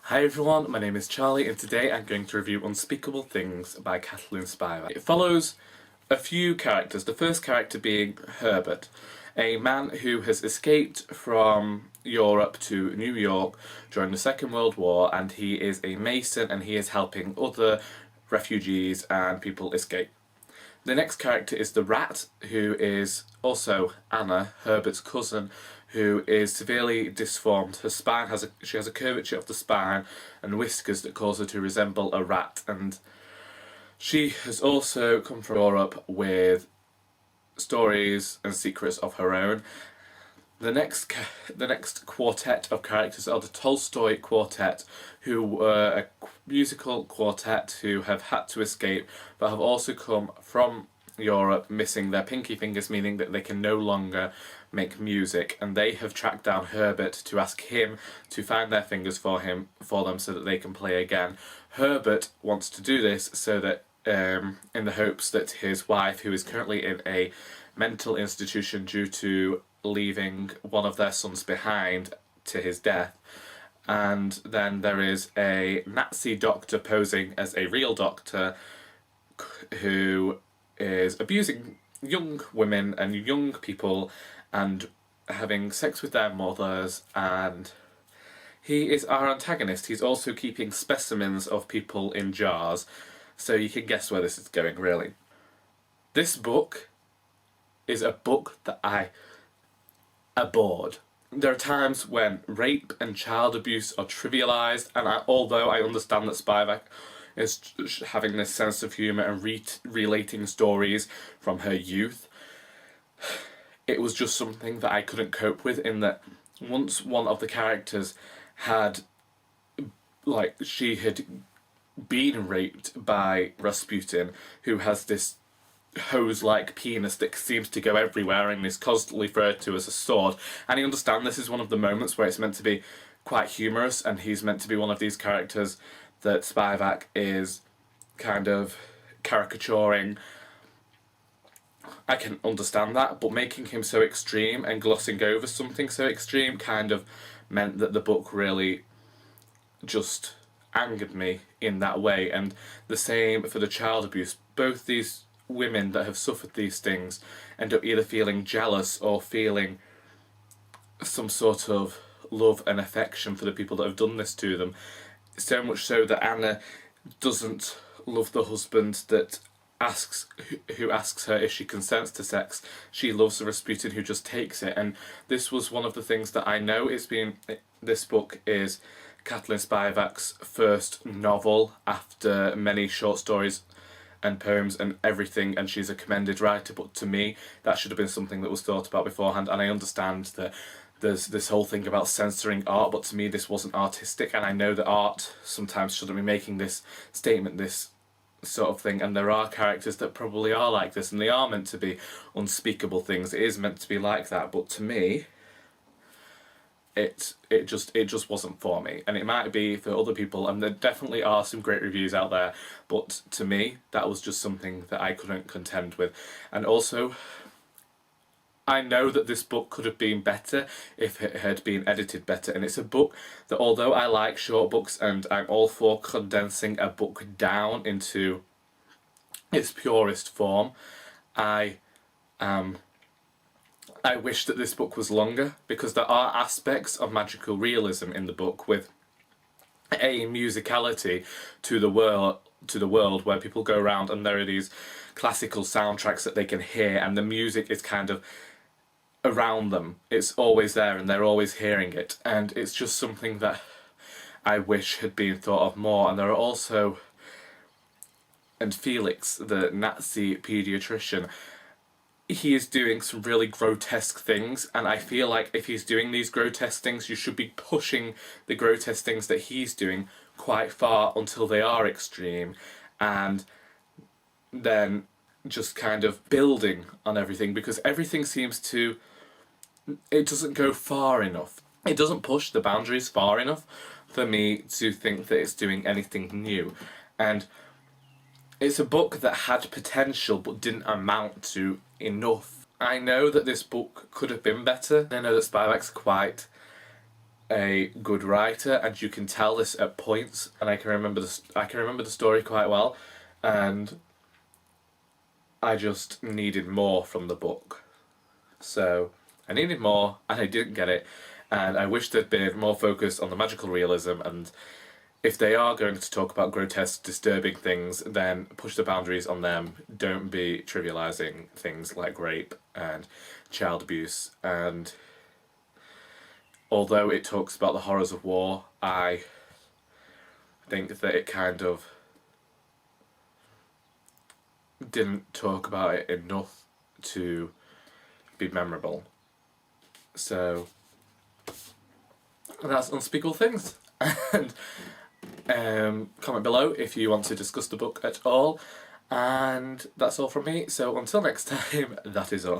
Hi everyone, my name is Charlie and today I'm going to review Unspeakable Things by Kathleen Spivack. It follows a few characters, the first character being Herbert, a man who has escaped from Europe to New York during the Second World War, and he is a mason and he is helping other refugees and people escape. The next character is the Rat, who is also Anna, Herbert's cousin, who is severely disformed. Her spine she has a curvature of the spine and whiskers that cause her to resemble a rat, and she has also come from Europe with stories and secrets of her own. The next quartet of characters are the Tolstoy Quartet, who were a musical quartet who have had to escape but have also come from Europe missing their pinky fingers, meaning that they can no longer make music, and they have tracked down Herbert to ask him to find their fingers for them so that they can play again. Herbert wants to do this so that in the hopes that his wife, who is currently in a mental institution due to leaving one of their sons behind to his death, and then there is a Nazi doctor posing as a real doctor who is abusing young women and young people and having sex with their mothers, and he is our antagonist. He's also keeping specimens of people in jars, so you can guess where this is going, really. This book is a book that I abhorred. There are times when rape and child abuse are trivialised, and although I understand that Spivack is having this sense of humour and relating stories from her youth, it was just something that I couldn't cope with, in that once one of the characters had, she had been raped by Rasputin, who has this hose-like penis that seems to go everywhere and is constantly referred to as a sword. And I understand this is one of the moments where it's meant to be quite humorous, and he's meant to be one of these characters that Spivack is kind of caricaturing. I can understand that, but making him so extreme and glossing over something so extreme kind of meant that the book really just angered me in that way. And the same for the child abuse. Both these women that have suffered these things end up either feeling jealous or feeling some sort of love and affection for the people that have done this to them. So much so that Anna doesn't love the husband that who asks her if she consents to sex. She loves the Rasputin who just takes it. And this was one of the things that I know this book is Kathleen Spivack's first novel after many short stories and poems and everything, and she's a commended writer, but to me that should have been something that was thought about beforehand. And I understand that there's this whole thing about censoring art, but to me this wasn't artistic, and I know that art sometimes shouldn't be making this statement, this sort of thing, and there are characters that probably are like this, and they are meant to be unspeakable things. It is meant to be like that, but to me it just wasn't for me. And it might be for other people, and there definitely are some great reviews out there, but to me that was just something that I couldn't contend with. And also, I know that this book could have been better if it had been edited better, and it's a book that, although I like short books and I'm all for condensing a book down into its purest form, I wish that this book was longer, because there are aspects of magical realism in the book, with a musicality to the world where people go around and there are these classical soundtracks that they can hear, and the music is kind of around them. It's always there and they're always hearing it, and it's just something that I wish had been thought of more. And there are also, and Felix, the Nazi paediatrician, he is doing some really grotesque things, and I feel like if he's doing these grotesque things, you should be pushing the grotesque things that he's doing quite far until they are extreme, and then just kind of building on everything, because everything seems to, it doesn't go far enough. It doesn't push the boundaries far enough for me to think that it's doing anything new. And it's a book that had potential but didn't amount to enough. I know that this book could have been better. I know that Spivack's quite a good writer, and you can tell this at points. And I can remember the story quite well, and I just needed more from the book. So I needed more, and I didn't get it. And I wish there'd been more focus on the magical realism, and if they are going to talk about grotesque, disturbing things, then push the boundaries on them. Don't be trivialising things like rape and child abuse. And although it talks about the horrors of war, I think that it kind of didn't talk about it enough to be memorable. So that's Unspeakable Things. And comment below if you want to discuss the book at all. And that's all from me. So until next time, that is all.